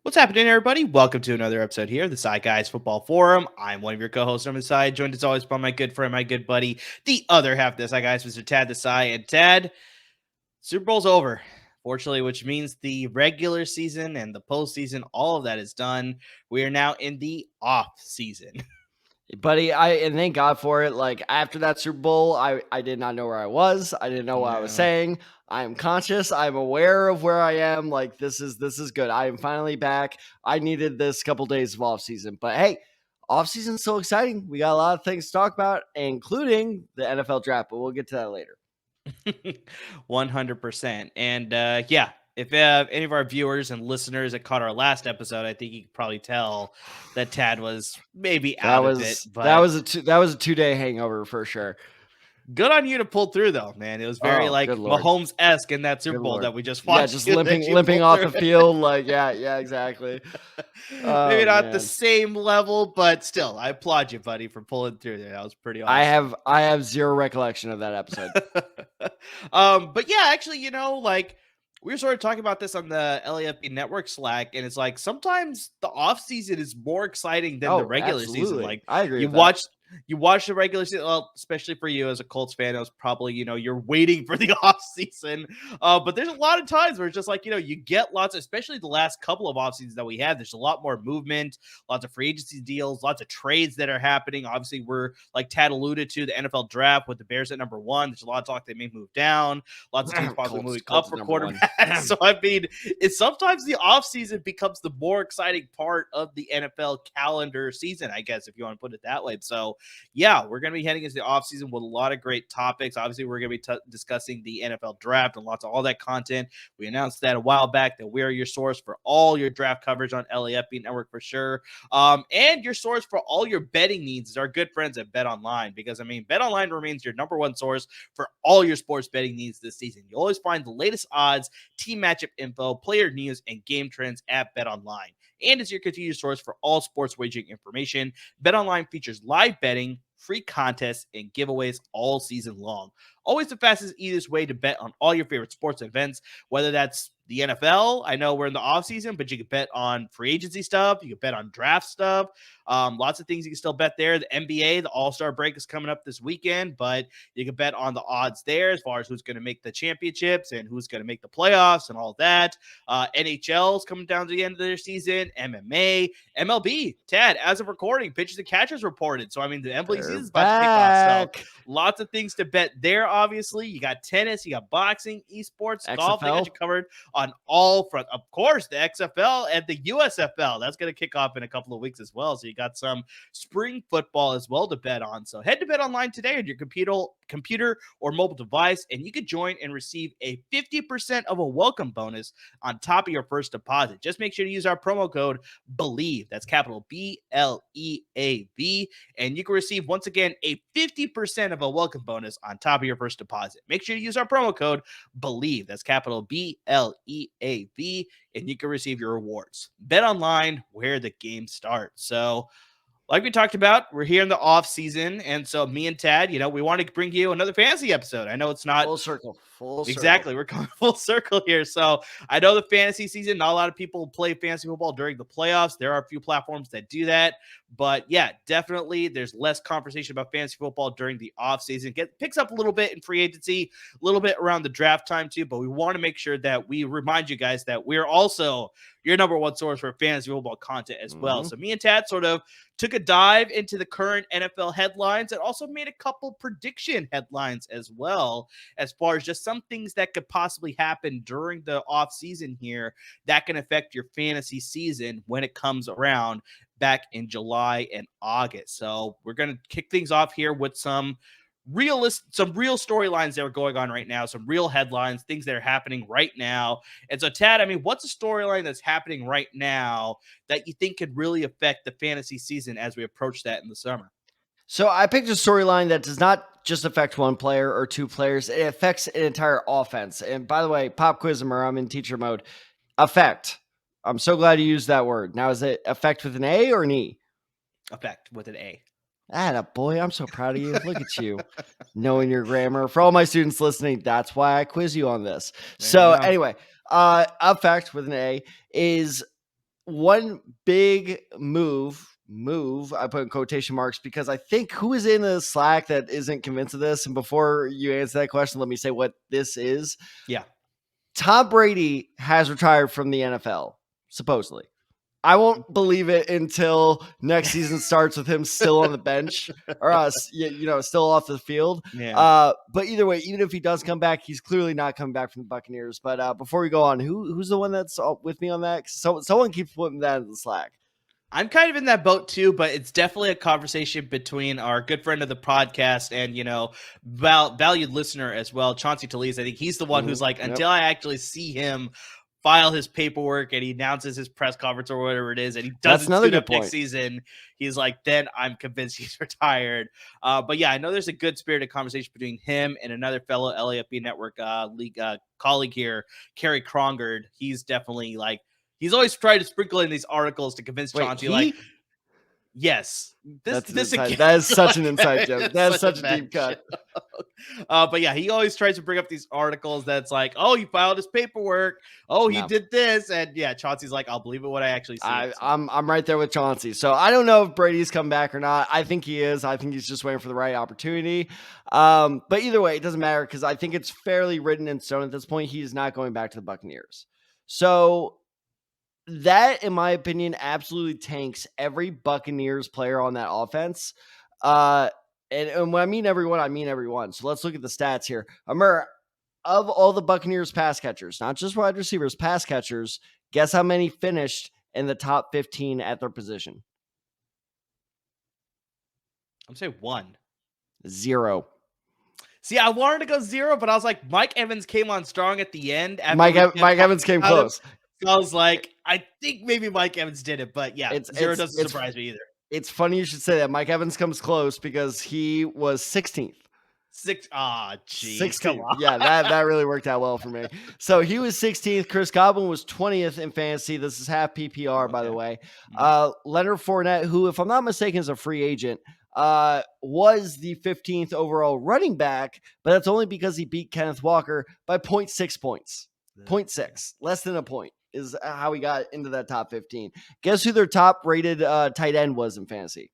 What's happening, everybody? Welcome to another episode here, the Side Guys Football Forum. I'm one of your co-hosts on the side, joined as always by my good friend, my good buddy, the other half of the Side Guys, Mr. Tad the Side. And Tad, Super Bowl's over, fortunately, which means the regular season and the postseason, all of that is done. We are now in the off season. Buddy, and thank God for it. Like, after that Super Bowl, I did not know where I was. I didn't know what I was saying. I am conscious. I'm aware of where I am. Like, this is good. I am finally back. I needed this couple days of off season, but hey, off season's so exciting. We got a lot of things to talk about, including the NFL draft, but we'll get to that later. 100%. And yeah, if any of our viewers and listeners that caught our last episode, I think you could probably tell that Tad was maybe out of it. But that was a 2-day hangover for sure. Good on you to pull through, though, man. It was very Mahomes-esque in that Super Bowl that we just watched. Yeah, just limping off the field. Like, yeah, exactly. Maybe not the same level, but still, I applaud you, buddy, for pulling through there. That was pretty awesome. I have zero recollection of that episode. But yeah, actually, we were sort of talking about this on the LAFB Network Slack, and it's like sometimes the off season is more exciting than the regular season. Like, I agree. You watch the regular season, well, especially for you as a Colts fan, it was probably, you're waiting for the off season. But there's a lot of times where it's just like, you get lots, especially the last couple of off seasons that we had. There's a lot more movement, lots of free agency deals, lots of trades that are happening. Obviously, we're like Tad alluded to the NFL draft with the Bears at number 1. There's a lot of talk they may move down. Lots of teams possibly moving up for quarterbacks. So I mean, it's sometimes the off season becomes the more exciting part of the NFL calendar season, I guess, if you want to put it that way. So yeah, we're going to be heading into the offseason with a lot of great topics. Obviously, we're going to be discussing the NFL draft and lots of all that content. We announced that a while back that we are your source for all your draft coverage on LAFB Network for sure. And your source for all your betting needs is our good friends at BetOnline, because, I mean, BetOnline remains your number one source for all your sports betting needs this season. You'll always find the latest odds, team matchup info, player news, and game trends at BetOnline. And is your continued source for all sports wagering information. BetOnline features live betting, free contests, and giveaways all season long. Always the fastest, easiest way to bet on all your favorite sports events, whether that's the NFL. I know we're in the offseason, but you can bet on free agency stuff. You can bet on draft stuff. Lots of things you can still bet there. The NBA, the All-Star break is coming up this weekend, but you can bet on the odds there as far as who's going to make the championships and who's going to make the playoffs and all that. NHL is coming down to the end of their season. MMA, MLB. Tad, as of recording, pitchers and catchers reported. So, I mean, the MLB season is about to kick off. So, lots of things to bet there, obviously. You got tennis, you got boxing, esports, XFL. Golf. They got you covered on all front. Of course, the XFL and the USFL. That's going to kick off in a couple of weeks as well. So you got some spring football as well to bet on. So head to BetOnline today on your computer or mobile device, and you could join and receive a 50% of a welcome bonus on top of your first deposit. Just make sure to use our promo code BELIEVE. That's capital BLEAV. And you can receive, once again, a 50% of a welcome bonus on top of your first deposit. Make sure to use our promo code BELIEVE. That's capital BLEAV. And you can receive your rewards. BetOnline, where the game starts. So, like we talked about, we're here in the off season, and so me and Tad, we wanted to bring you another fantasy episode. I know it's not full circle. Exactly, we're coming full circle here. So I know the fantasy season, not a lot of people play fantasy football during the playoffs. There are a few platforms that do that, but yeah, definitely there's less conversation about fantasy football during the off season. Picks up a little bit in free agency, a little bit around the draft time too. But we want to make sure that we remind you guys that we're also your number one source for fantasy football content as well. So me and Tad sort of took a dive into the current NFL headlines and also made a couple prediction headlines as well, as far as just some things that could possibly happen during the off season here that can affect your fantasy season when it comes around back in July and August. So we're going to kick things off here with some some real storylines that are going on right now, some real headlines, things that are happening right now. And so, Tad, I mean, what's a storyline that's happening right now that you think could really affect the fantasy season as we approach that in the summer? So I picked a storyline that does not just affect one player or two players. It affects an entire offense. And by the way, pop quizmer, I'm in teacher mode. Affect. I'm so glad you used that word. Now, is it affect with an A or an E? Affect with an A. Boy, I'm so proud of you. Look at you knowing your grammar. For all my students listening, that's why I quiz you on this. So anyway, affect with an A is one big move I put in quotation marks because I think who is in the Slack that isn't convinced of this? And before you answer that question, let me say what this is. Yeah. Tom Brady has retired from the NFL, supposedly. I won't believe it until next season starts with him still on the bench or still off the field. Yeah. But either way, even if he does come back, he's clearly not coming back from the Buccaneers. But before we go on, who's the one that's with me on that? So someone keeps putting that in the Slack. I'm kind of in that boat too, but it's definitely a conversation between our good friend of the podcast and, valued listener as well, Chauncey Talese. I think he's the one who's like, until I actually see him file his paperwork and he announces his press conference or whatever it is, and he doesn't suit up next season, he's like, then I'm convinced he's retired. But yeah, I know there's a good spirited conversation between him and another fellow LAFB Network league colleague here, Kerry Krongard. He's definitely like, he's always tried to sprinkle in these articles to convince Chauncey, yes, this again. That is such an inside joke. That is such a deep cut. But yeah, he always tries to bring up these articles that's like, oh, he filed his paperwork. Oh, he did this. And yeah, Chauncey's like, I'll believe it when I actually see it. I'm right there with Chauncey. So I don't know if Brady's come back or not. I think he is. I think he's just waiting for the right opportunity. But either way, it doesn't matter because I think it's fairly written in stone at this point. He is not going back to the Buccaneers. So that, in my opinion, absolutely tanks every Buccaneers player on that offense. And when I mean everyone, I mean everyone. So let's look at the stats here. Amir, of all the Buccaneers pass catchers, not just wide receivers, pass catchers, guess how many finished in the top 15 at their position? I'm saying 1. 0. See, I wanted to go 0, but I was like, Mike Evans came on strong at the end. Mike Evans came close. So I was like, I think maybe Mike Evans did it, but yeah, 0 doesn't surprise me either. It's funny you should say that. Mike Evans comes close because he was 16th. 16th. Come on. Yeah, that really worked out well for me. So he was 16th. Chris Godwin was 20th in fantasy. This is half PPR, by the way. Leonard Fournette, who, if I'm not mistaken, is a free agent, was the 15th overall running back, but that's only because he beat Kenneth Walker by 0.6 points. 0.6, less than a point is how he got into that top 15. Guess who their top rated tight end was in fantasy?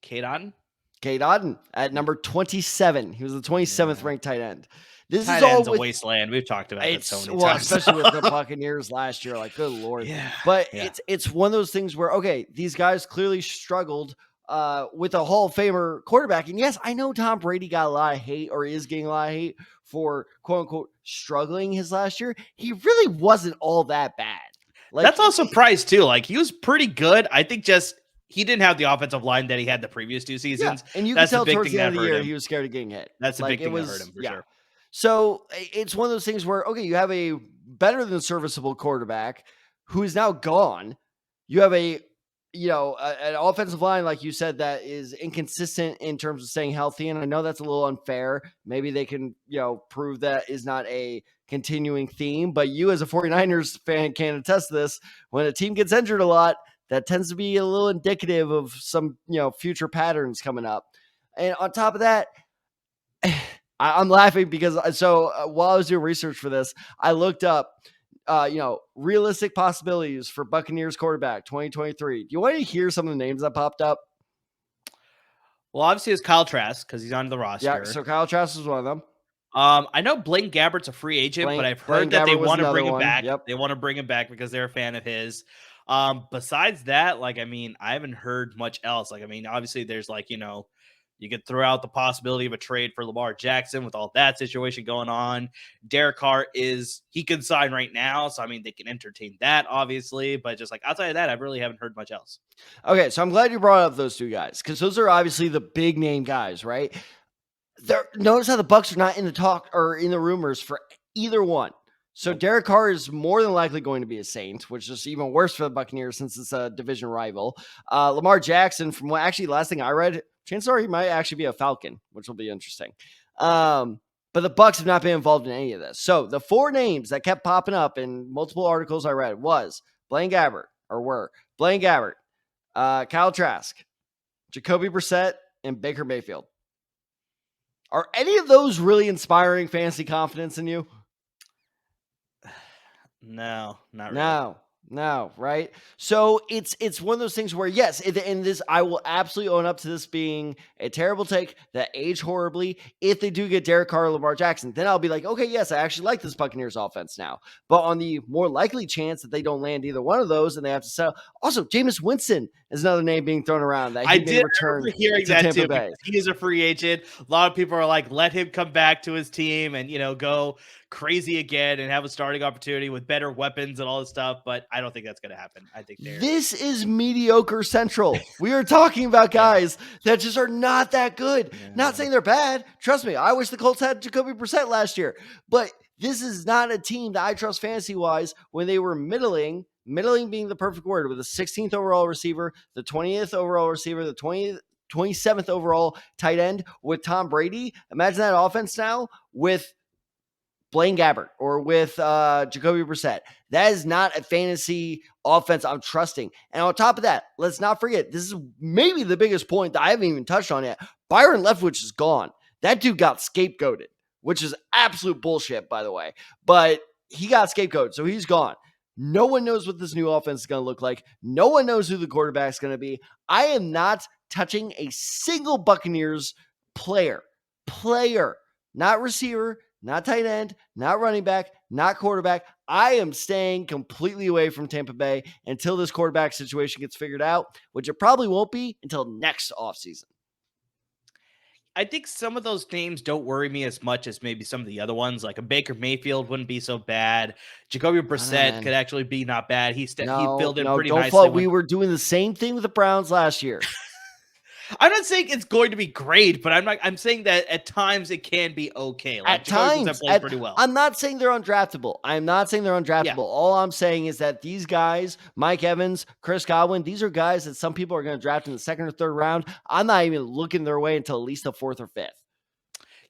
Cade Otton at number 27. He was the 27th ranked tight end. This tight is all a wasteland. We've talked about it so many times. Especially with the Buccaneers last year. Like, good Lord. Yeah. But it's one of those things where, okay, these guys clearly struggled with a Hall of Famer quarterback. And yes, I know Tom Brady got a lot of hate or is getting a lot of hate for quote unquote struggling his last year. He really wasn't all that bad. Like, that's also surprise too. Like, he was pretty good. I think just he didn't have the offensive line that he had the previous 2 seasons. Yeah, and you can tell towards the end of the year he was scared of getting hit. That's the big thing that hurt him for sure. So it's one of those things where, okay, you have a better than serviceable quarterback who is now gone. You have an offensive line, like you said, that is inconsistent in terms of staying healthy. And I know that's a little unfair. Maybe they can, prove that is not a continuing theme. But you as a 49ers fan can attest to this. When a team gets injured a lot, that tends to be a little indicative of some, future patterns coming up. And on top of that, I'm laughing because while I was doing research for this, I looked up, realistic possibilities for Buccaneers quarterback 2023. Do you want to hear some of the names that popped up? Well, obviously it's Kyle Trask because he's on the roster. Yeah, so Kyle Trask is one of them. I know Blaine Gabbert's a free agent, but I've heard that they want to bring him back. Yep. They want to bring him back because they're a fan of his. Besides that, I haven't heard much else. Obviously there's You could throw out the possibility of a trade for Lamar Jackson with all that situation going on. Derek Carr he can sign right now. So, I mean, they can entertain that, obviously. But just like outside of that, I really haven't heard much else. Okay, so I'm glad you brought up those two guys because those are obviously the big name guys, right? Notice how the Bucs are not in the talk or in the rumors for either one. So Derek Carr is more than likely going to be a Saint, which is even worse for the Buccaneers since it's a division rival. Lamar Jackson, from what actually last thing I read, chances are he might actually be a Falcon, which will be interesting. But the Bucs have not been involved in any of this. So the four names that kept popping up in multiple articles I read were Blaine Gabbert, Kyle Trask, Jacoby Brissett, and Baker Mayfield. Are any of those really inspiring fantasy confidence in you? No, not really. No, right? So it's one of those things where, yes, and this, I will absolutely own up to this being a terrible take that aged horribly. If they do get Derek Carr or Lamar Jackson, then I'll be like, okay, yes, I actually like this Buccaneers offense now. But on the more likely chance that they don't land either one of those and they have to settle. Also, Jameis Winston is another name being thrown around that he may return hearing to that Tampa too. Bay. He is a free agent. A lot of people are like, let him come back to his team and, go crazy again and have a starting opportunity with better weapons and all this stuff. But I don't think that's going to happen. I think this is mediocre central. We are talking about guys that just are not that good. Yeah. Not saying they're bad. Trust me, I wish the Colts had Jacoby Brissett last year. But this is not a team that I trust fantasy-wise when they were middling being the perfect word, with the 16th overall receiver, the 20th overall receiver, the 27th overall tight end with Tom Brady. Imagine that offense now with Blaine Gabbert or with Jacoby Brissett. That is not a fantasy offense I'm trusting. And on top of that, let's not forget, this is maybe the biggest point that I haven't even touched on yet. Byron Leftwich is gone. That dude got scapegoated, which is absolute bullshit, by the way. But he got scapegoated, so he's gone. No one knows what this new offense is going to look like. No one knows who the quarterback is going to be. I am not touching a single Buccaneers player, not receiver, not tight end, not running back, not quarterback. I am staying completely away from Tampa Bay until this quarterback situation gets figured out, which it probably won't be until next offseason. I think some of those names don't worry me as much as maybe some of the other ones. Like a Baker Mayfield wouldn't be so bad. Jacoby Brissett could actually be not bad. He filled in pretty nicely. We were doing the same thing with the Browns last year. I'm not saying it's going to be great, but I'm saying that at times it can be okay. Like, at times, pretty well. I'm not saying they're undraftable. Yeah. All I'm saying is that these guys, Mike Evans, Chris Godwin, these are guys that some people are going to draft in the second or third round. I'm not even looking their way until at least the fourth or fifth.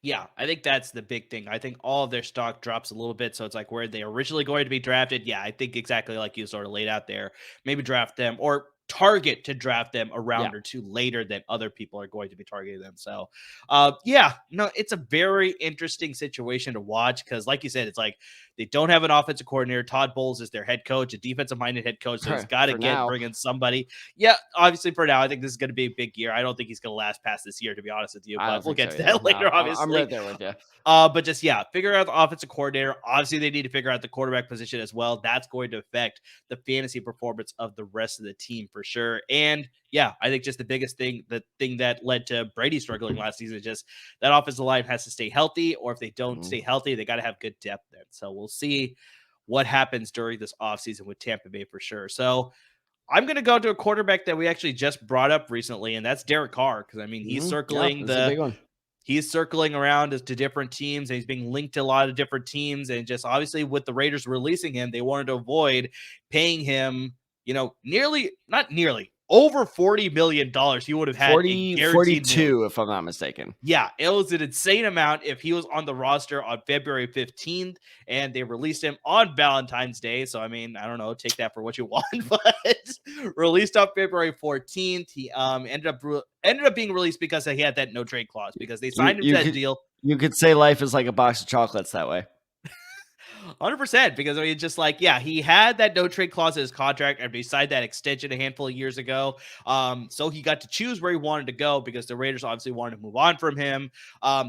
Yeah, I think that's the big thing. I think all of their stock drops a little bit. So it's like where they originally going to be drafted. Yeah, I think exactly like you sort of laid out there. Maybe draft them or target to draft them a round or two later than other people are going to be targeting them. So it's a very interesting situation to watch because like you said, it's like they don't have an offensive coordinator. Todd Bowles is their head coach, a defensive minded head coach. So he's got to bring in somebody. Yeah, obviously for now, I think this is going to be a big year. I don't think he's going to last past this year, to be honest with you, but we'll get to that later, obviously. I'm right there with you. But just, figure out the offensive coordinator. Obviously, they need to figure out the quarterback position as well. That's going to affect the fantasy performance of the rest of the team for sure. And I think just the biggest thing, the thing that led to Brady struggling last season is just that offensive line has to stay healthy, or if they don't stay healthy, they got to have good depth there. So we'll see what happens during this offseason with Tampa Bay for sure. So I'm going to go to a quarterback that we actually just brought up recently, and that's Derek Carr. Because, I mean, he's circling he's circling around to different teams, and he's being linked to a lot of different teams. And just obviously with the Raiders releasing him, they wanted to avoid paying him, over $40 million. He would have had 42, if I'm not mistaken. Yeah, it was an insane amount if he was on the roster on February 15th, and they released him on Valentine's Day. So, I mean, I don't know, take that for what you want, but released on February 14th. He ended up being released because he had that no trade clause because they signed him to that deal. You could say life is like a box of chocolates that way. 100%, because I mean, just like, yeah, he had that no trade clause in his contract and he signed that extension a handful of years ago. So he got to choose where he wanted to go because the Raiders obviously wanted to move on from him.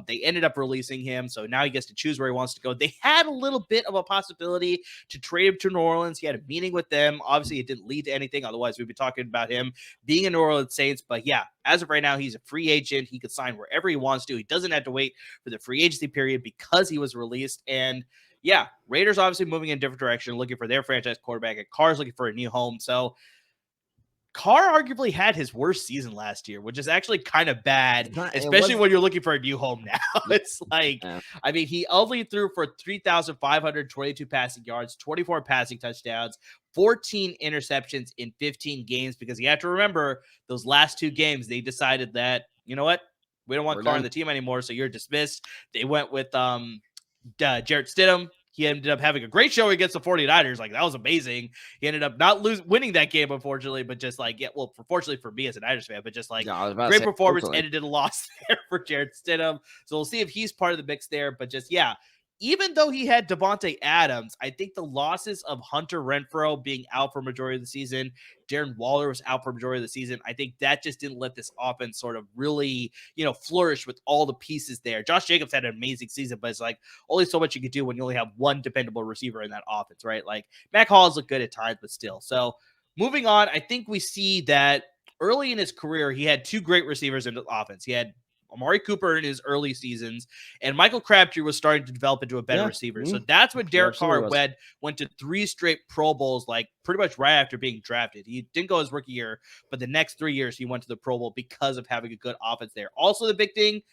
They ended up releasing him, so now he gets to choose where he wants to go. They had a little bit of a possibility to trade him to New Orleans. He had a meeting with them. Obviously, it didn't lead to anything. Otherwise, we'd be talking about him being a New Orleans Saints. But yeah, as of right now, he's a free agent. He could sign wherever he wants to. He doesn't have to wait for the free agency period because he was released. And yeah, Raiders obviously moving in a different direction, looking for their franchise quarterback, and Carr's looking for a new home. So Carr arguably had his worst season last year, which is actually kind of bad, especially when you're looking for a new home now. It's like, I mean, he only threw for 3,522 passing yards, 24 passing touchdowns, 14 interceptions in 15 games, because you have to remember those last 2 games, they decided that, you know what, we don't want Carr on the team anymore, so you're dismissed. They went with Jarrett Stidham. He ended up having a great show against the 49ers. Like, that was amazing. He ended up not winning that game, unfortunately, but just like, yeah, well, fortunately for me as a Niners fan, but just like, great performance, ended in a loss there for Jarrett Stidham. So we'll see if he's part of the mix there. But just, yeah, even though he had Devontae Adams, I think the losses of Hunter Renfrow being out for majority of the season, Darren Waller was out for majority of the season, I think that just didn't let this offense sort of really, flourish with all the pieces there. Josh Jacobs had an amazing season, but it's like only so much you could do when you only have one dependable receiver in that offense, right? Like, Mac Hollins looked good at times, but still. So moving on, I think we see that early in his career, he had 2 great receivers in the offense. He had Amari Cooper in his early seasons, and Michael Crabtree was starting to develop into a better receiver. So that's when Derek Carr went to 3 straight Pro Bowls, like pretty much right after being drafted. He didn't go his rookie year, but the next 3 years he went to the Pro Bowl because of having a good offense there. Also, the big thing,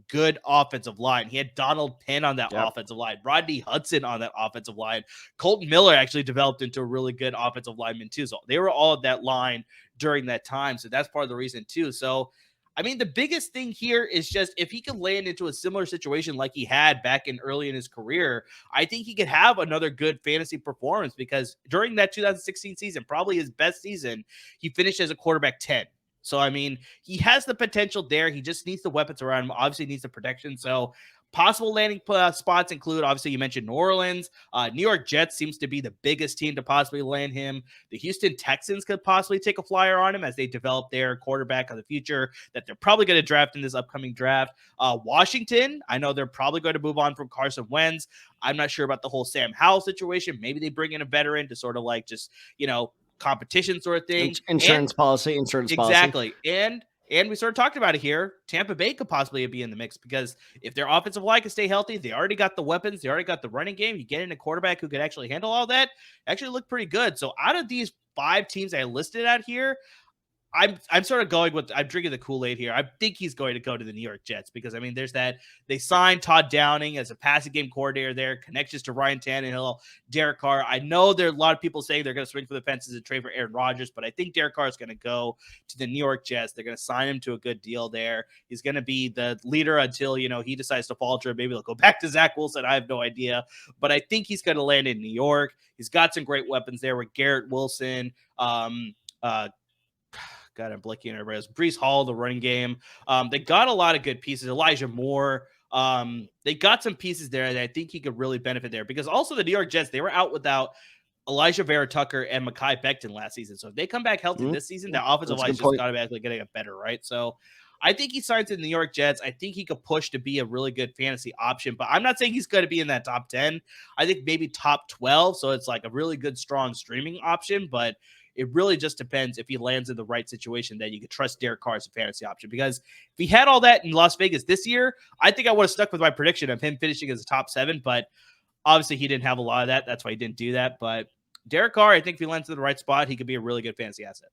good offensive line. He had Donald Penn on that offensive line, Rodney Hudson on that offensive line. Colton Miller actually developed into a really good offensive lineman too. So they were all at that line during that time. So that's part of the reason too. So I mean, the biggest thing here is just if he could land into a similar situation like he had back in early in his career, I think he could have another good fantasy performance, because during that 2016 season, probably his best season, he finished as a quarterback 10. So, I mean, he has the potential there. He just needs the weapons around him. Obviously, needs the protection. So, possible landing spots include, obviously, you mentioned New Orleans. New York Jets seems to be the biggest team to possibly land him. The Houston Texans could possibly take a flyer on him as they develop their quarterback of the future that they're probably going to draft in this upcoming draft. Washington, I know they're probably going to move on from Carson Wentz. I'm not sure about the whole Sam Howell situation. Maybe they bring in a veteran to sort of like just, competition sort of thing. Insurance policy. Exactly. And we sort of talked about it here. Tampa Bay could possibly be in the mix, because if their offensive line can stay healthy, they already got the weapons. They already got the running game. You get in a quarterback who could actually handle all that, actually look pretty good. So out of these 5 teams I listed out here, I'm sort of going with, I'm drinking the Kool-Aid here. I think he's going to go to the New York Jets, because I mean, there's that, they signed Todd Downing as a passing game coordinator there, connections to Ryan Tannehill, Derek Carr. I know there are a lot of people saying they're going to swing for the fences and trade for Aaron Rodgers, but I think Derek Carr is going to go to the New York Jets. They're going to sign him to a good deal there. He's going to be the leader until, he decides to falter. Maybe they'll go back to Zach Wilson. I have no idea, but I think he's going to land in New York. He's got some great weapons there with Garrett Wilson, God, I'm blanking on everybody else. Breece Hall, the running game. They got a lot of good pieces. Elijah Moore. They got some pieces there that I think he could really benefit there, because also the New York Jets, they were out without Elijah Vera Tucker and Mekhi Becton last season. So if they come back healthy this season, the offensive line is just automatically getting better, right? So I think he signs in the New York Jets. I think he could push to be a really good fantasy option, but I'm not saying he's going to be in that top 10. I think maybe top 12. So it's like a really good, strong streaming option, but it really just depends if he lands in the right situation that you could trust Derek Carr as a fantasy option. Because if he had all that in Las Vegas this year, I think I would have stuck with my prediction of him finishing as a top 7, but obviously he didn't have a lot of that. That's why he didn't do that. But Derek Carr, I think if he lands in the right spot, he could be a really good fantasy asset.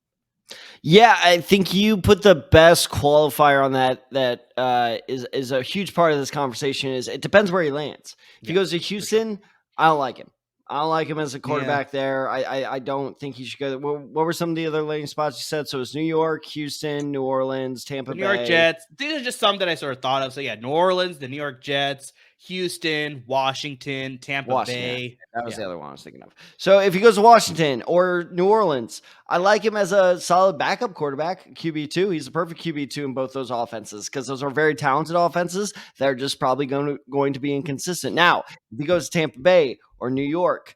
Yeah, I think you put the best qualifier on that. That is a huge part of this conversation. Is it depends where he lands. If he goes to Houston, sure. I don't like him. I don't like him as a quarterback there. I don't think he should go. What were some of the other landing spots you said? So it's New York, Houston, New Orleans, Tampa Bay. New York Jets. These are just some that I sort of thought of. So yeah, New Orleans, the New York Jets, Houston, Washington, Tampa Washington. Bay. That was the other one I was thinking of. So if he goes to Washington or New Orleans, I like him as a solid backup quarterback, QB2. He's a perfect QB2 in both those offenses because those are very talented offenses that are just probably going to be inconsistent. Now, if he goes to Tampa Bay or New York,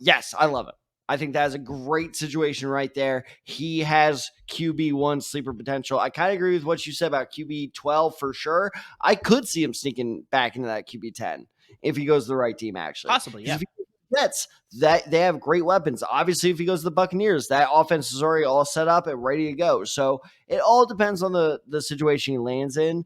yes, I love him. I think that is a great situation right there. He has QB1 sleeper potential. I kind of agree with what you said about QB12 for sure. I could see him sneaking back into that QB10 if he goes to the right team, actually. Possibly, yeah. If he goes to the Jets, that they have great weapons. Obviously, if he goes to the Buccaneers, that offense is already all set up and ready to go. So it all depends on the situation he lands in.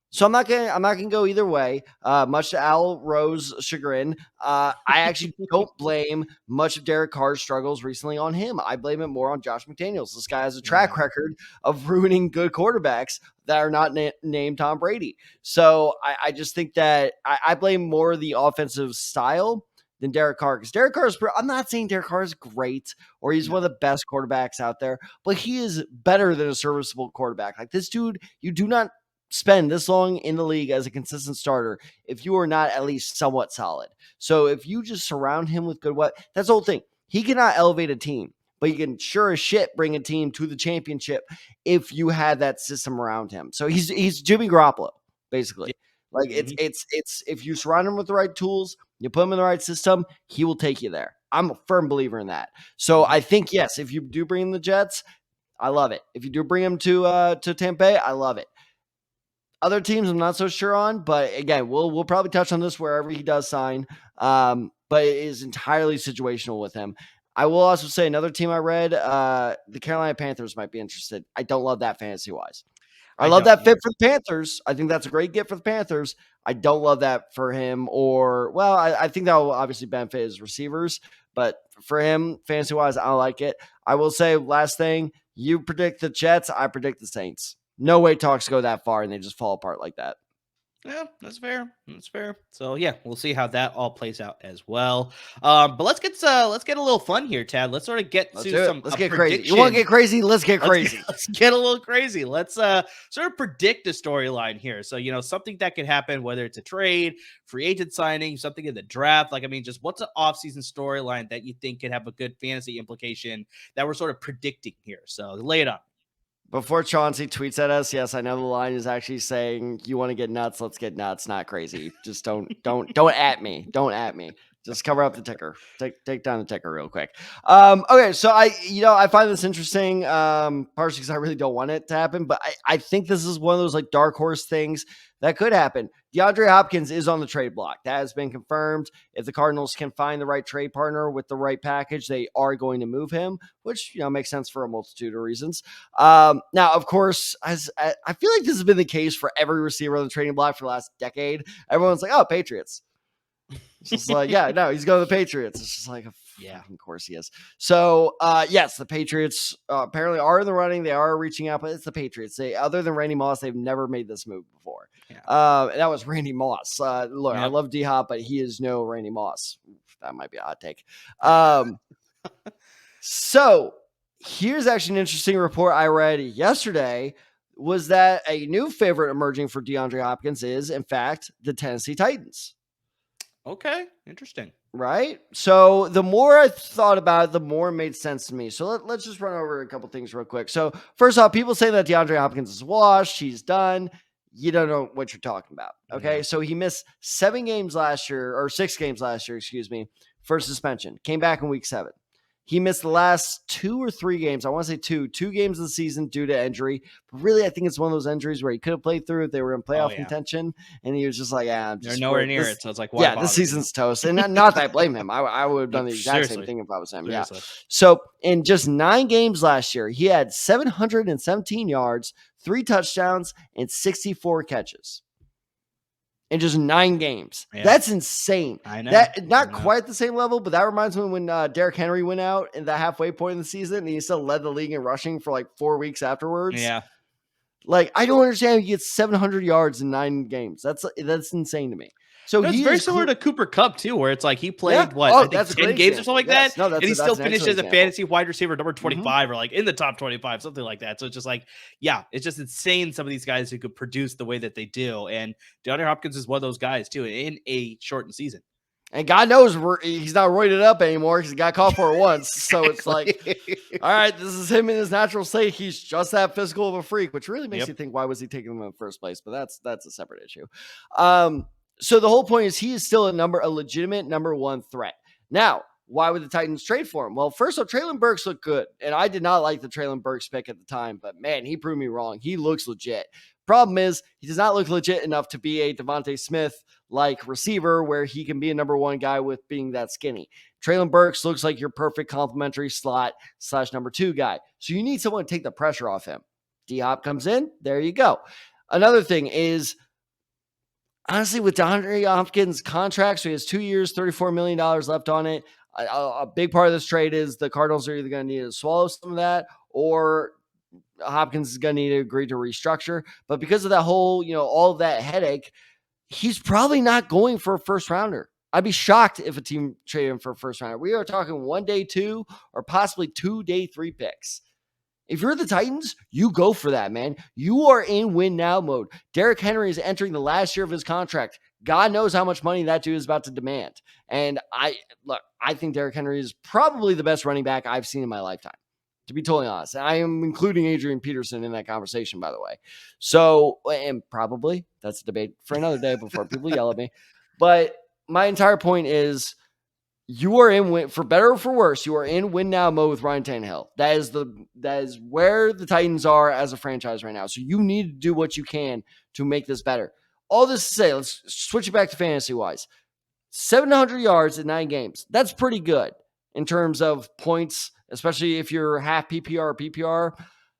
So I'm not gonna go either way. Much to Al Rowe's chagrin, I actually don't blame much of Derek Carr's struggles recently on him. I blame it more on Josh McDaniels. This guy has a track record of ruining good quarterbacks that are not named Tom Brady. So I just think that I blame more the offensive style than Derek Carr. Because Derek Carr I'm not saying Derek Carr is great or he's one of the best quarterbacks out there, but he is better than a serviceable quarterback. Like this dude, you do not spend this long in the league as a consistent starter if you are not at least somewhat solid. So if you just surround him with good that's the whole thing. He cannot elevate a team, but you can sure as shit bring a team to the championship if you had that system around him. So he's Jimmy Garoppolo, basically. Like it's if you surround him with the right tools, you put him in the right system, he will take you there. I'm a firm believer in that. So I think yes, if you do bring in the Jets, I love it. If you do bring him to Tampa Bay, I love it. Other teams I'm not so sure on, but again, we'll probably touch on this wherever he does sign. But it is entirely situational with him. I will also say another team I read, the Carolina Panthers might be interested. I don't love that fantasy-wise. I love that fit for the Panthers. I think that's a great get for the Panthers. I don't love that for him I think that will obviously benefit his receivers, but for him, fantasy-wise, I don't like it. I will say, last thing, you predict the Jets, I predict the Saints. No way talks go that far and they just fall apart like that. Yeah, that's fair. That's fair. So yeah, we'll see how that all plays out as well. But let's get a little fun here, Tad. Let's sort of get let's to some. Let's get crazy. You want to get crazy? Let's get crazy. Let's get a little crazy. Let's sort of predict a storyline here. So something that could happen, whether it's a trade, free agent signing, something in the draft. Like just what's an offseason storyline that you think could have a good fantasy implication that we're sort of predicting here. So lay it on. Before Chauncey tweets at us, yes, I know the line is actually saying, you want to get nuts, let's get nuts, not crazy. Just don't at me. Don't at me. Just cover up the ticker. Take down the ticker real quick. Okay, so I find this interesting, partially because I really don't want it to happen, but I think this is one of those like dark horse things that could happen. DeAndre Hopkins is on the trade block. That has been confirmed. If the Cardinals can find the right trade partner with the right package, they are going to move him, which makes sense for a multitude of reasons. Now, of course, I feel like this has been the case for every receiver on the trading block for the last decade. Everyone's like, oh, Patriots. It's just like, yeah, no, he's going to the Patriots. It's just like, yeah, of course he is. So, yes, the Patriots apparently are in the running. They are reaching out, but it's the Patriots. Other than Randy Moss, they've never made this move before. Yeah. That was Randy Moss. Look, I love D-Hop, but he is no Randy Moss. That might be a hot take. So here's actually an interesting report I read yesterday was that a new favorite emerging for DeAndre Hopkins is, in fact, the Tennessee Titans. Okay, interesting. Right? So the more I thought about it, the more it made sense to me. So let's just run over a couple things real quick. So first off, people say that DeAndre Hopkins is washed. He's done. You don't know what you're talking about. Okay. So he missed 6 games last year, for suspension. Came back in week 7. He missed the last 2 or 3 games. I want to say 2 games of the season due to injury. But really, I think it's one of those injuries where he could have played through if they were in playoff contention. And he was just like, they're nowhere near it. So it's like, why the season's toast. And not that I blame him. I would have done the exact same thing if I was him. Seriously. Yeah. So in just 9 games last year, he had 717 yards, 3 touchdowns, and 64 catches. In just 9 games. Yeah. That's insane. I know. Not quite the same level, but that reminds me when Derek Henry went out in the halfway point of the season and he still led the league in rushing for like 4 weeks afterwards. Yeah. Like, I don't understand. He gets 700 yards in 9 games. That's insane to me. So No, it's he very is similar to Cooper Cup too, where it's like he played yeah. Oh, I think that's a 10 great games or example. something like Yes. that, No, and he that's still an finished excellent as a example. fantasy wide receiver number Mhm. 25 or like in the top 25, something like that. So it's just like, yeah, it's just insane. Some of these guys who could produce the way that they do, and DeAndre Hopkins is one of those guys too in a shortened season. And God knows he's not roided up anymore because he got caught for it once. So it's like, all right, this is him in his natural state. He's just that physical of a freak, which really makes you think, why was he taking him in the first place? But that's a separate issue. So the whole point is he is still a legitimate number 1 threat. Now, why would the Titans trade for him? Well, first off, Treylon Burks looked good. And I did not like the Treylon Burks pick at the time, but man, he proved me wrong. He looks legit. Problem is, he does not look legit enough to be a Devontae Smith like receiver where he can be a number 1 guy with being that skinny. Treylon Burks looks like your perfect complementary slot / number 2 guy. So you need someone to take the pressure off him. D-Hop comes in. There you go. Another thing is, honestly, with DeAndre Hopkins' contract, so he has 2 years, $34 million left on it. A big part of this trade is the Cardinals are either going to need to swallow some of that, or Hopkins is going to need to agree to restructure. But because of that whole, all of that headache, he's probably not going for a first rounder. I'd be shocked if a team traded him for a first rounder. We are talking 1 day 2 or possibly 2 day 3 picks. If you're the Titans, you go for that, man. You are in win now mode. Derek Henry is entering the last year of his contract. God knows how much money that dude is about to demand. And I think Derek Henry is probably the best running back I've seen in my lifetime, to be totally honest. And I am including Adrian Peterson in that conversation, by the way. So, and probably that's a debate for another day before people yell at me. But my entire point is, you are in win, for better or for worse, you are in win now mode with Ryan Tannehill. That is where the Titans are as a franchise right now. So you need to do what you can to make this better. All this to say, let's switch it back to fantasy wise. 700 yards in 9 games. That's pretty good in terms of points, especially if you're half PPR or PPR.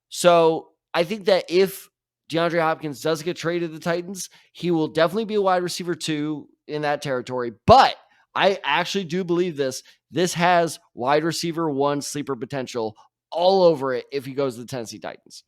So I think that if DeAndre Hopkins does get traded to the Titans, he will definitely be a wide receiver 2 in that territory. But I actually do believe this. This has wide receiver 1 sleeper potential all over it if he goes to the Tennessee Titans.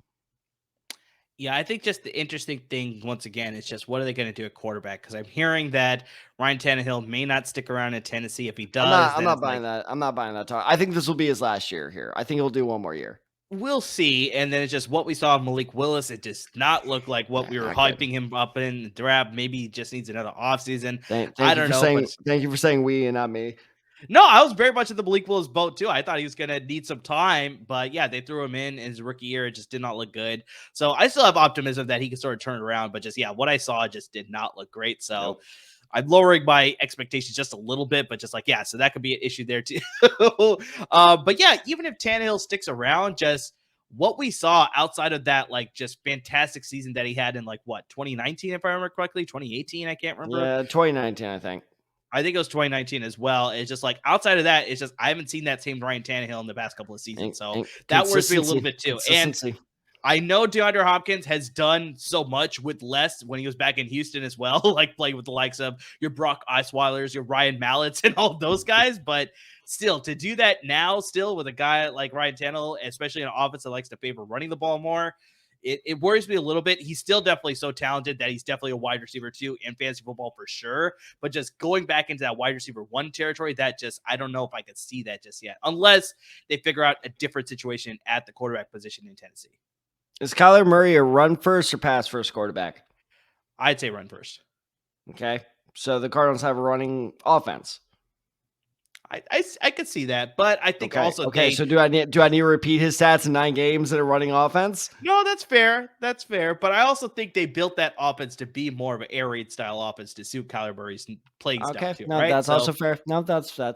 Yeah, I think just the interesting thing, once again, is just what are they going to do at quarterback? Because I'm hearing that Ryan Tannehill may not stick around in Tennessee. If he does, I'm not buying that. I'm not buying that talk. I think this will be his last year here. I think he'll do 1 more year. We'll see. And then it's just what we saw of Malik Willis. It does not look like what we were hyping him up in the draft. Maybe he just needs another offseason. I don't know. Thank you for saying we and not me. No, I was very much in the Malik Willis boat too. I thought he was going to need some time, but yeah, they threw him in his rookie year. It just did not look good. So I still have optimism that he can sort of turn it around, but just, yeah, what I saw just did not look great. So nope. I'm lowering my expectations just a little bit, but just like, yeah, so that could be an issue there too. But yeah, even if Tannehill sticks around, just what we saw outside of that, like just fantastic season that he had in like what, 2019, if I remember correctly, 2018, I can't remember. Yeah, 2019, I think. I think it was 2019 as well. It's just like outside of that, it's just I haven't seen that same Ryan Tannehill in the past couple of seasons. So that worries me a little bit too. And I know DeAndre Hopkins has done so much with less when he was back in Houston as well, like playing with the likes of your Brock Osweilers, your Ryan Malletts, and all those guys. But still, to do that now, still with a guy like Ryan Tannehill, especially in an offense that likes to favor running the ball more, it worries me a little bit. He's still definitely so talented that he's definitely a wide receiver 2 in fantasy football for sure. But just going back into that wide receiver 1 territory, that just, I don't know if I could see that just yet, unless they figure out a different situation at the quarterback position in Tennessee. Is Kyler Murray a run first or pass first quarterback? I'd say run first. Okay. So the Cardinals have a running offense. I could see that, but I think also So do I need to repeat his stats in 9 games in a running offense? No, that's fair. That's fair. But I also think they built that offense to be more of an air raid style offense to suit Kyler Murray's playing style too. No, right? that's also fair. No, that's a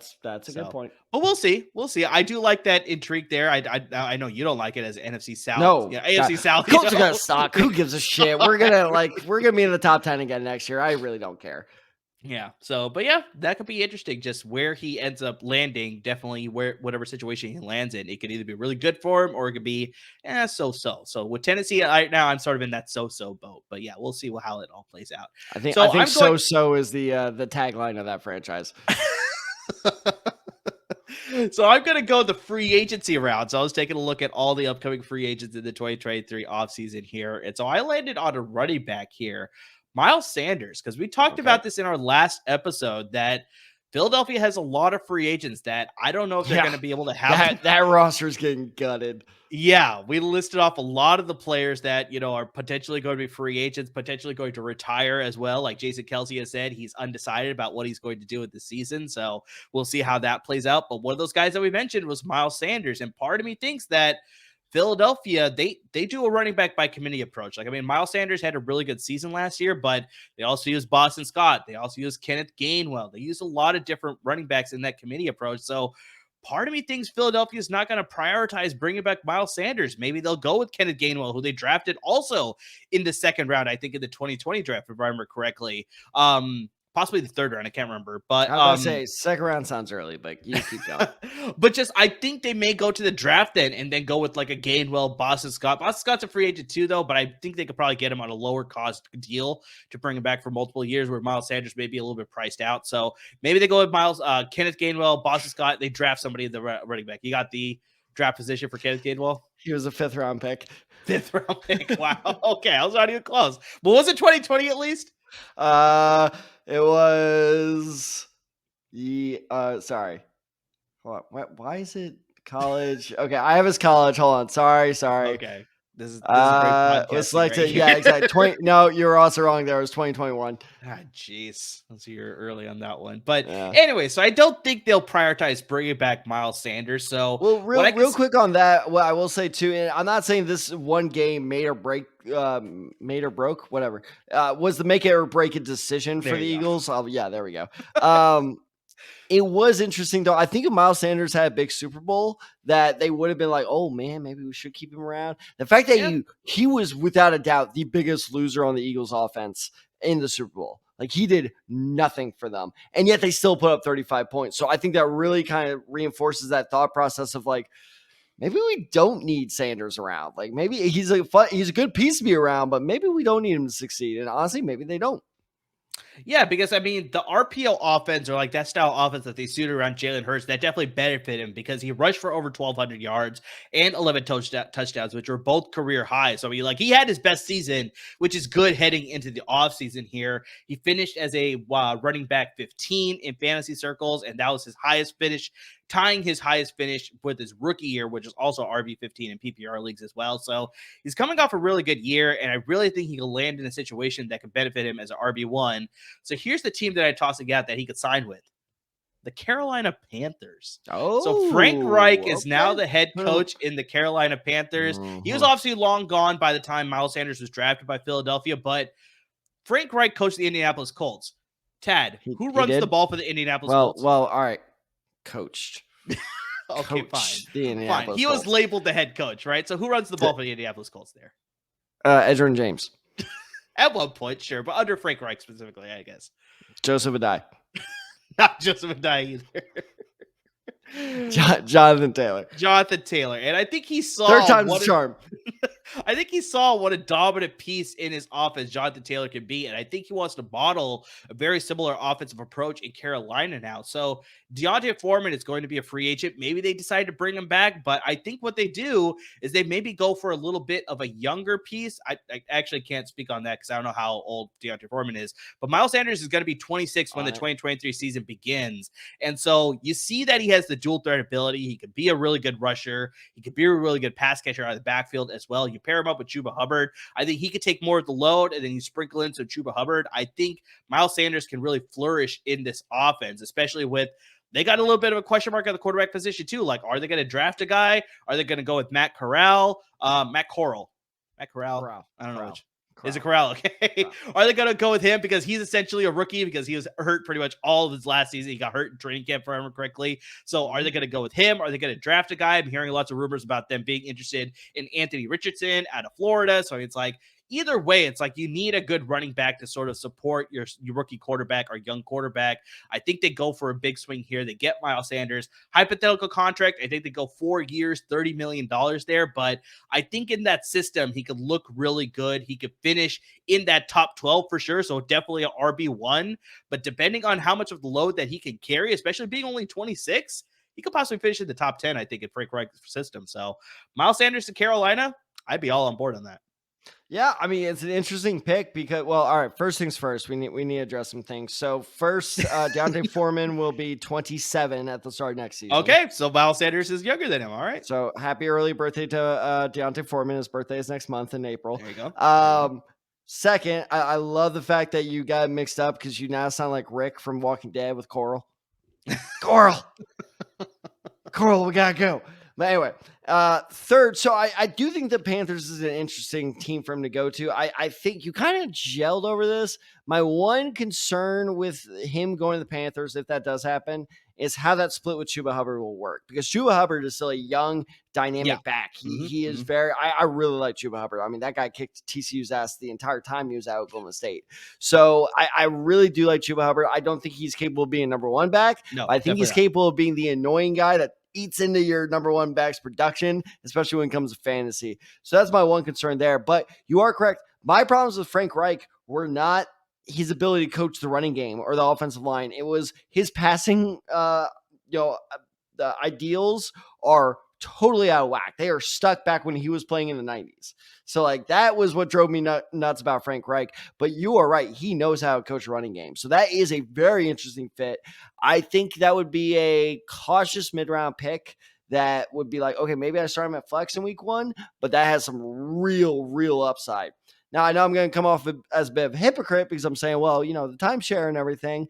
good point. But we'll see. We'll see. I do like that intrigue there. I know you don't like it as NFC South. No, AFC South. Colts are gonna suck. Who gives a shit? We're gonna be in the top 10 again next year. I really don't care. Yeah. So, but yeah, that could be interesting. Just where he ends up landing, definitely whatever situation he lands in, it could either be really good for him or it could be so-so. So with Tennessee right now, I'm sort of in that so-so boat. But yeah, we'll see how it all plays out. I think so-so is the tagline of that franchise. So I'm going to go the free agency route. So I was taking a look at all the upcoming free agents in the 2023 offseason here. And so I landed on a running back here, Miles Sanders, because we talked Okay. about this in our last episode that Philadelphia has a lot of free agents that I don't know if they're going to be able to have that roster's getting gutted. Yeah, we listed off a lot of the players that, are potentially going to be free agents, potentially going to retire as well. Like Jason Kelsey has said, he's undecided about what he's going to do with the season. So we'll see how that plays out. But one of those guys that we mentioned was Miles Sanders. And part of me thinks that Philadelphia, they do a running back by committee approach. Like, I mean, Miles Sanders had a really good season last year, but they also use Boston Scott. They also use Kenneth Gainwell. They use a lot of different running backs in that committee approach. So part of me thinks Philadelphia is not going to prioritize bringing back Miles Sanders. Maybe they'll go with Kenneth Gainwell, who they drafted also in the second round, I think in the 2020 draft, if I remember correctly. Possibly the third round. I can't remember, but I was about to say second round sounds early, but you keep going. but just I think they may go to the draft then and then go with like a Gainwell, Boston Scott. Boston Scott's a free agent too, though, but I think they could probably get him on a lower cost deal to bring him back for multiple years, where Miles Sanders may be a little bit priced out. So maybe they go with Kenneth Gainwell, Boston Scott. They draft somebody in the running back. You got the draft position for Kenneth Gainwell? He was a 5th round pick. 5th round pick. Wow. Okay, I was not even close. But was it 2020 at least? It was sorry. Hold on. Why is it college? Okay, I have his college. Hold on. Sorry. Okay. This is great podcasting. Was selected. Right, yeah, exactly. 20. No, you were also wrong. There was 2021. Ah, jeez. So you're early on that one. But anyway, so I don't think they'll prioritize bringing back Miles Sanders. So, well, real quick on that, what I will say too, and I'm not saying this one game made or broke, whatever, was the make it or break it decision for the Eagles. Oh, yeah, there we go. It was interesting, though. I think if Miles Sanders had a big Super Bowl, that they would have been like, oh, man, maybe we should keep him around. The fact that he was, without a doubt, the biggest loser on the Eagles offense in the Super Bowl. Like, he did nothing for them. And yet they still put up 35 points. So I think that really kind of reinforces that thought process of, like, maybe we don't need Sanders around. Like, maybe he's a good piece to be around, but maybe we don't need him to succeed. And honestly, maybe they don't. Yeah, because I mean, the RPO offense, or like that style offense that they suited around Jalen Hurts, that definitely benefited him because he rushed for over 1,200 yards and 11 touchdowns, which were both career highs. So he had his best season, which is good heading into the offseason here. He finished as a running back 15 in fantasy circles, and that was his highest finish, tying his highest finish with his rookie year, which is also RB15 in PPR leagues as well. So he's coming off a really good year, and I really think he can land in a situation that could benefit him as an RB1. So here's the team that I tossed out that he could sign with. The Carolina Panthers. So Frank Reich is now the head coach in the Carolina Panthers. He was obviously long gone by the time Miles Sanders was drafted by Philadelphia, but Frank Reich coached the Indianapolis Colts. Tad, who runs the ball for the Indianapolis Colts? Well, all right. Coached. Okay, fine. He was labeled the head coach, right? So who runs the ball for the Indianapolis Colts there? Edgerrin James. At one point, sure, but under Frank Reich specifically, I guess. Joseph Adai. Not Joseph Adai either. Jonathan Taylor. And I think he saw third time's the charm. I think he saw what a dominant piece in his offense Jonathan Taylor can be, and I think he wants to model a very similar offensive approach in Carolina now. So Deontay Foreman is going to be a free agent. Maybe they decide to bring him back, but I think what they do is they maybe go for a little bit of a younger piece. I actually can't speak on that because I don't know how old Deontay Foreman is, but Miles Sanders is going to be 26 when the 2023 season begins. And so you see that he has the dual threat ability. He could be a really good rusher. He could be a really good pass catcher out of the backfield as well. You pair him up with Chuba Hubbard. I think he could take more of the load, and then you sprinkle in some Chuba Hubbard. I think Miles Sanders can really flourish in this offense, especially with they got a little bit of a question mark at the quarterback position too. Like, are they going to draft a guy? Are they going to go with Matt Corral? Matt Corral. I don't know which. Is it Corral? Okay. Are they going to go with him because he's essentially a rookie because he was hurt pretty much all of his last season? He got hurt in training camp, if I remember correctly. So are they going to go with him? Are they going to draft a guy? I'm hearing lots of rumors about them being interested in Anthony Richardson out of Florida. So it's like, either way, it's like you need a good running back to sort of support your rookie quarterback or young quarterback. I think they go for a big swing here. They get Miles Sanders. Hypothetical contract, I think they go 4 years, $30 million there. But I think in that system, he could look really good. He could finish in that top 12 for sure. So definitely an RB1. But depending on how much of the load that he can carry, especially being only 26, he could possibly finish in the top 10, I think, in Frank Reich's system. So Miles Sanders to Carolina, I'd be all on board on that. Yeah, I mean, it's an interesting pick because, well, all right, first things first, we need to address some things. So first, Deontay Foreman will be 27 at the start of next season. Okay, so Miles Sanders is younger than him. All right. So happy early birthday to Deontay Foreman. His birthday is next month in April. There you go. Second, I love the fact that you got mixed up because you now sound like Rick from Walking Dead with Coral. Coral, we gotta go. But anyway, third, so I do think the Panthers is an interesting team for him to go to. I think you kind of gelled over this. My one concern with him going to the Panthers, if that does happen, is how that split with Chuba Hubbard will work. Because Chuba Hubbard is still a young, dynamic back. He is very – I really like Chuba Hubbard. I mean, that guy kicked TCU's ass the entire time he was at Oklahoma State. So I really do like Chuba Hubbard. I don't think he's capable of being a number one back. No, I think he's capable of being the annoying guy that eats into your number one back's production, especially when it comes to fantasy. So that's my one concern there. But you are correct. My problems with Frank Reich were not his ability to coach the running game or the offensive line. It was his passing, the ideals are totally out of whack. They are stuck back when he was playing in the 90s. So like that was what drove me nuts about Frank Reich. But you are right. He knows how to coach a running game. So that is a very interesting fit. I think that would be a cautious mid-round pick that would be like, okay, maybe I start him at flex in week 1, but that has some real upside. Now, I know I'm going to come off as a bit of a hypocrite because I'm saying, well, the timeshare and everything.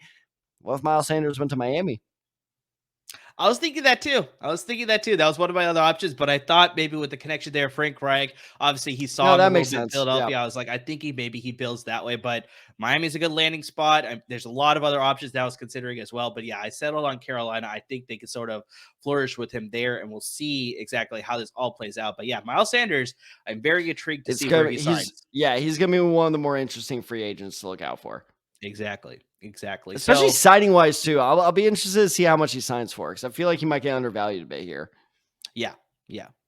What if Miles Sanders went to Miami? I was thinking that too. That was one of my other options, but I thought maybe with the connection there, Frank Reich, obviously he saw that him makes in sense. Philadelphia. Yeah. I was like, I think maybe he builds that way, but Miami's a good landing spot. There's a lot of other options that I was considering as well, but yeah, I settled on Carolina. I think they could sort of flourish with him there, and we'll see exactly how this all plays out. But yeah, Miles Sanders, I'm very intrigued to see where he signs. Yeah, he's going to be one of the more interesting free agents to look out for. Exactly. Especially signing wise too. I'll be interested to see how much he signs for because I feel like he might get undervalued a bit here. Yeah,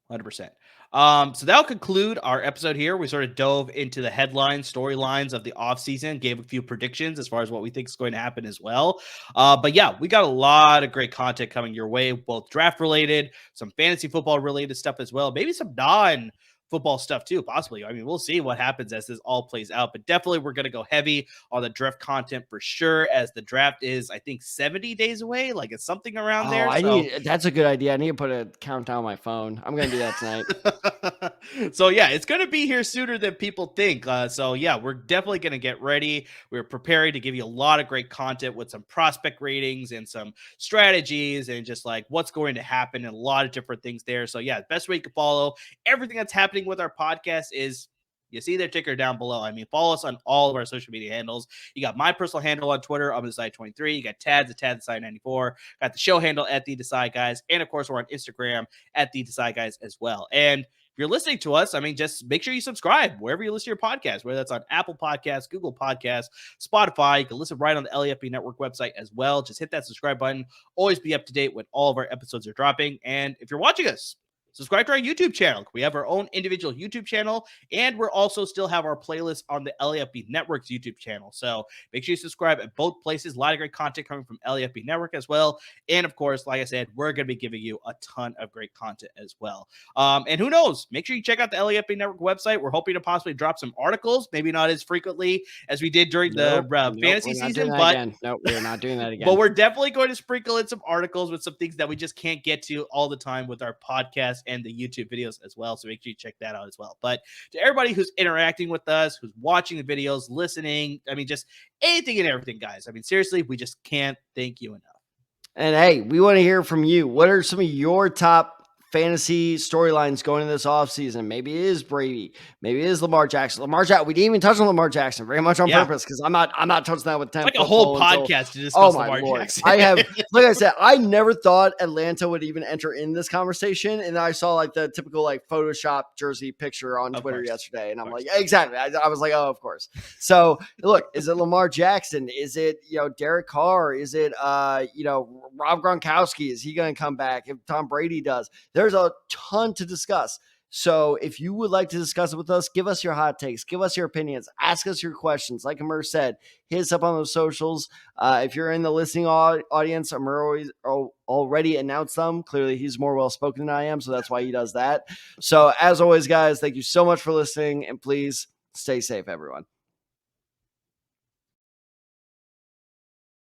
100%. So that'll conclude our episode here. We sort of dove into the headlines, storylines of the offseason, gave a few predictions as far as what we think is going to happen as well. But yeah, we got a lot of great content coming your way, both draft related, some fantasy football related stuff as well, maybe some non-football stuff too, possibly. I mean, we'll see what happens as this all plays out, but definitely we're going to go heavy on the draft content for sure, as the draft is, I think, 70 days away. Like it's something around there. That's a good idea. I need to put a countdown on my phone. I'm going to do that tonight. So yeah, it's going to be here sooner than people think. So yeah, we're definitely going to get ready. We're preparing to give you a lot of great content with some prospect ratings and some strategies and just like what's going to happen and a lot of different things there. So yeah, the best way you can follow everything that's happening with our podcast is you see their ticker down below. I mean, follow us on all of our social media handles. You got my personal handle on Twitter, I'm Decide23. You got Tad's at Decide94. Got the show handle at The Decide Guys. And of course, we're on Instagram at The Decide Guys as well. And if you're listening to us, I mean, just make sure you subscribe wherever you listen to your podcast, whether that's on Apple Podcasts, Google Podcasts, Spotify. You can listen right on the LAFB Network website as well. Just hit that subscribe button. Always be up to date when all of our episodes are dropping. And if you're watching us, subscribe to our YouTube channel. We have our own individual YouTube channel, and we're also still have our playlist on the LAFB Network's YouTube channel. So make sure you subscribe at both places. A lot of great content coming from LAFB Network as well. And of course, like I said, we're going to be giving you a ton of great content as well. And who knows? Make sure you check out the LAFB Network website. We're hoping to possibly drop some articles, maybe not as frequently as we did during the fantasy season, but no, we're not doing that again. But we're definitely going to sprinkle in some articles with some things that we just can't get to all the time with our podcast and the YouTube videos as well. So make sure you check that out as well. But to everybody who's interacting with us, who's watching the videos, listening, I mean, just anything and everything, guys. I mean, seriously, we just can't thank you enough. And hey, we want to hear from you. What are some of your top fantasy storylines going into this offseason? Maybe it is Brady. Maybe it is Lamar Jackson. We didn't even touch on Lamar Jackson very much on purpose because I'm not touching that with 10. It's like a whole podcast to discuss Lamar Jackson. I have, like I said, I never thought Atlanta would even enter in this conversation. And I saw like the typical like Photoshop jersey picture on Twitter yesterday. And I'm like, yeah, exactly. I was like, oh, of course. So look, is it Lamar Jackson? Is it, Derek Carr? Is it, Rob Gronkowski? Is he going to come back if Tom Brady does? There's a ton to discuss. So if you would like to discuss it with us, give us your hot takes, give us your opinions, ask us your questions. Like Amir said, hit us up on those socials. If you're in the listening audience, Amir already announced them. Clearly, he's more well-spoken than I am, so that's why he does that. So as always, guys, thank you so much for listening, and please stay safe, everyone.